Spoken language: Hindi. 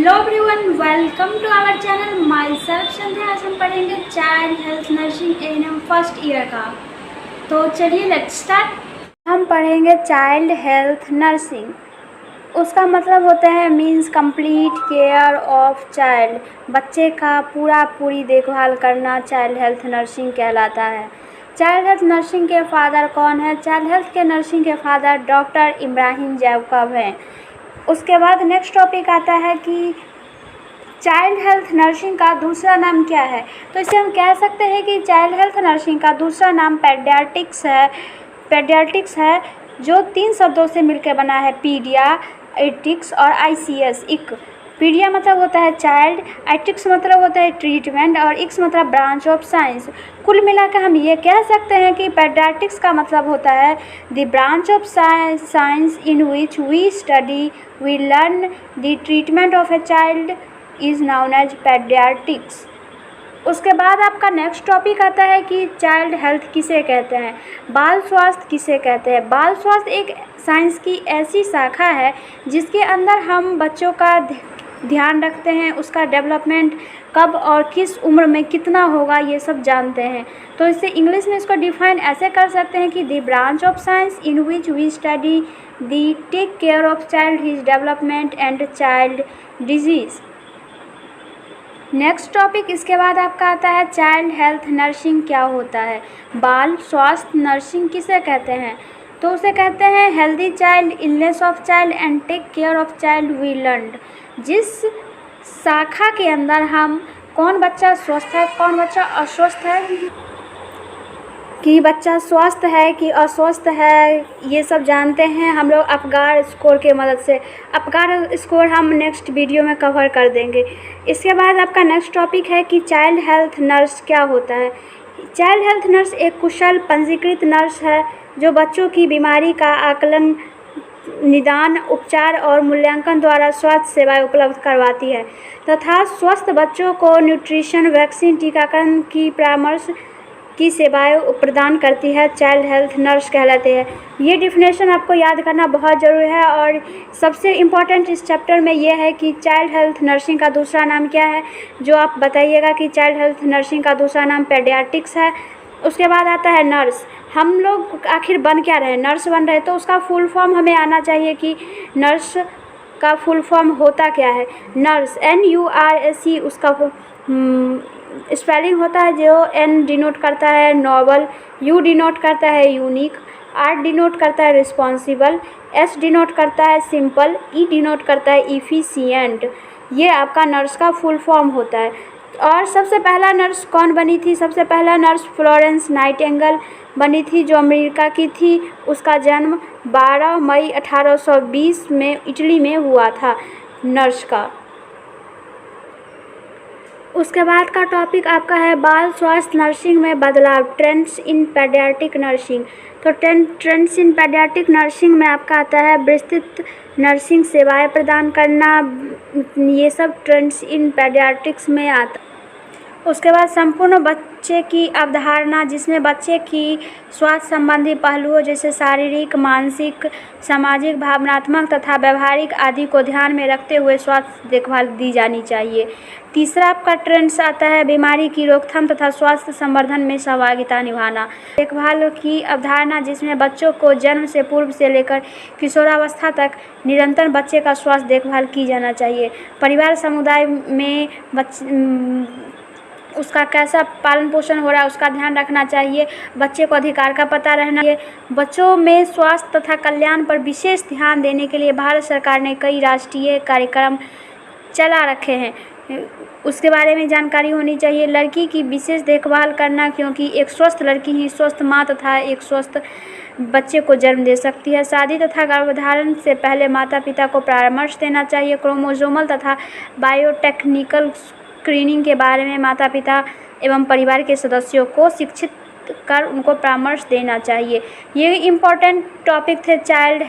Hello everyone, welcome to our channel. Myself Sandhya. आज हम पढ़ेंगे child health nursing ANM first year का। तो चलिए लेट्स स्टार्ट। हम पढ़ेंगे चाइल्ड हेल्थ नर्सिंग। उसका मतलब होता है means complete care of child. बच्चे का पूरी देखभाल करना चाइल्ड हेल्थ नर्सिंग कहलाता है। चाइल्ड हेल्थ नर्सिंग के फादर कौन है? चाइल्ड हेल्थ के नर्सिंग के फादर डॉक्टर इब्राहिम जैकब हैं। उसके बाद नेक्स्ट टॉपिक आता है कि चाइल्ड हेल्थ नर्सिंग का दूसरा नाम क्या है। तो इसे हम कह सकते हैं कि चाइल्ड हेल्थ नर्सिंग का दूसरा नाम पेडियाट्रिक्स है, जो 3 शब्दों से मिलकर बना है, पीडिया, एटिक्स और आईसीएस। इक पीडिया मतलब होता है चाइल्ड, एटिक्स मतलब होता है ट्रीटमेंट और इक्स मतलब ब्रांच ऑफ साइंस। कुल मिलाकर हम ये कह सकते हैं कि पेडियाट्रिक्स का मतलब होता है the branch of science in which we learn the treatment of a child is known as paediatrics. उसके बाद आपका नेक्स्ट टॉपिक आता है कि चाइल्ड हेल्थ किसे कहते हैं, बाल स्वास्थ्य किसे कहते हैं। बाल स्वास्थ्य एक साइंस की ऐसी शाखा है जिसके अंदर हम बच्चों का ध्यान रखते हैं, उसका डेवलपमेंट कब और किस उम्र में कितना होगा ये सब जानते हैं। तो इससे इंग्लिश में इसको डिफाइन ऐसे कर सकते हैं कि the branch of science in which we study the take care of child, his development and child disease. Next topic इसके बाद आपका आता है चाइल्ड हेल्थ नर्सिंग क्या होता है। बाल स्वास्थ्य नर्सिंग किसे कहते हैं? तो उसे कहते हैं healthy child, illness of child and take care of child we learned. जिस शाखा के अंदर हम कौन बच्चा स्वस्थ है, कौन बच्चा अस्वस्थ है, कि बच्चा स्वस्थ है कि अस्वस्थ है, ये सब जानते हैं हम लोग अपगार स्कोर के मदद से। अपगार स्कोर हम नेक्स्ट वीडियो में कवर कर देंगे। इसके बाद आपका नेक्स्ट टॉपिक है कि चाइल्ड हेल्थ नर्स क्या होता है। चाइल्ड हेल्थ नर्स एक कुशल पंजीकृत नर्स है जो बच्चों की बीमारी का आकलन, निदान, उपचार और मूल्यांकन द्वारा स्वास्थ्य सेवाएं उपलब्ध करवाती है तथा स्वस्थ बच्चों को न्यूट्रिशन, वैक्सीन, टीकाकरण की परामर्श की सेवाएं प्रदान करती है। चाइल्ड हेल्थ नर्स कहलाते हैं। ये डिफिनेशन आपको याद करना बहुत ज़रूरी है और सबसे इम्पॉर्टेंट इस चैप्टर में ये है कि चाइल्ड हेल्थ नर्सिंग का दूसरा नाम क्या है, जो आप बताइएगा कि चाइल्ड हेल्थ नर्सिंग का दूसरा नाम पेडियाट्रिक्स है। उसके बाद आता है नर्स। हम लोग आखिर बन क्या रहे, नर्स बन रहे, तो उसका फुल फॉर्म हमें आना चाहिए कि नर्स का फुल फॉर्म होता क्या है। नर्स NURSE उसका स्पेलिंग होता है, जो N डिनोट करता है नॉवल, U डिनोट करता है यूनिक, R डिनोट करता है रिस्पॉन्सिबल, S डिनोट करता है सिंपल, E डिनोट करता है इफ़िशिएंट। ये आपका नर्स का फुल फॉर्म होता है। और सबसे पहला नर्स कौन बनी थी? सबसे पहला नर्स फ्लोरेंस नाइटिंगेल बनी थी, जो अमेरिका की थी। उसका जन्म 12 मई 1820 में इटली में हुआ था नर्स का। उसके बाद का टॉपिक आपका है बाल स्वास्थ्य नर्सिंग में बदलाव, ट्रेंड्स इन पेडियाट्रिक नर्सिंग। तो ट्रेंड्स इन पेडियाट्रिक नर्सिंग में आपका आता है विस्तृत नर्सिंग सेवाएं प्रदान करना, ये सब ट्रेंड्स इन पेडियाट्रिक्स में आता। उसके बाद संपूर्ण बच्चे की अवधारणा, जिसमें बच्चे की स्वास्थ्य संबंधी पहलुओं जैसे शारीरिक, मानसिक, सामाजिक, भावनात्मक तथा व्यवहारिक आदि को ध्यान में रखते हुए स्वास्थ्य देखभाल दी जानी चाहिए। तीसरा आपका ट्रेंड्स आता है बीमारी की रोकथाम तथा स्वास्थ्य संवर्धन में सहभागिता निभाना। देखभाल की अवधारणा, जिसमें बच्चों को जन्म से पूर्व से लेकर किशोरावस्था तक निरंतर बच्चे का स्वास्थ्य देखभाल की जाना चाहिए। परिवार समुदाय में उसका कैसा पालन पोषण हो रहा है उसका ध्यान रखना चाहिए। बच्चे को अधिकार का पता रहना चाहिए। बच्चों में स्वास्थ्य तथा कल्याण पर विशेष ध्यान देने के लिए भारत सरकार ने कई राष्ट्रीय कार्यक्रम चला रखे हैं, उसके बारे में जानकारी होनी चाहिए। लड़की की विशेष देखभाल करना, क्योंकि एक स्वस्थ लड़की ही स्वस्थ माँ तथा एक स्वस्थ बच्चे को जन्म दे सकती है। शादी तथा गर्भधारण से पहले माता पिता को परामर्श देना चाहिए। क्रोमोसोमल तथा बायोटेक्निकल स्क्रीनिंग के बारे में माता पिता एवं परिवार के सदस्यों को शिक्षित कर उनको परामर्श देना चाहिए। ये इम्पोर्टेंट टॉपिक थे चाइल्ड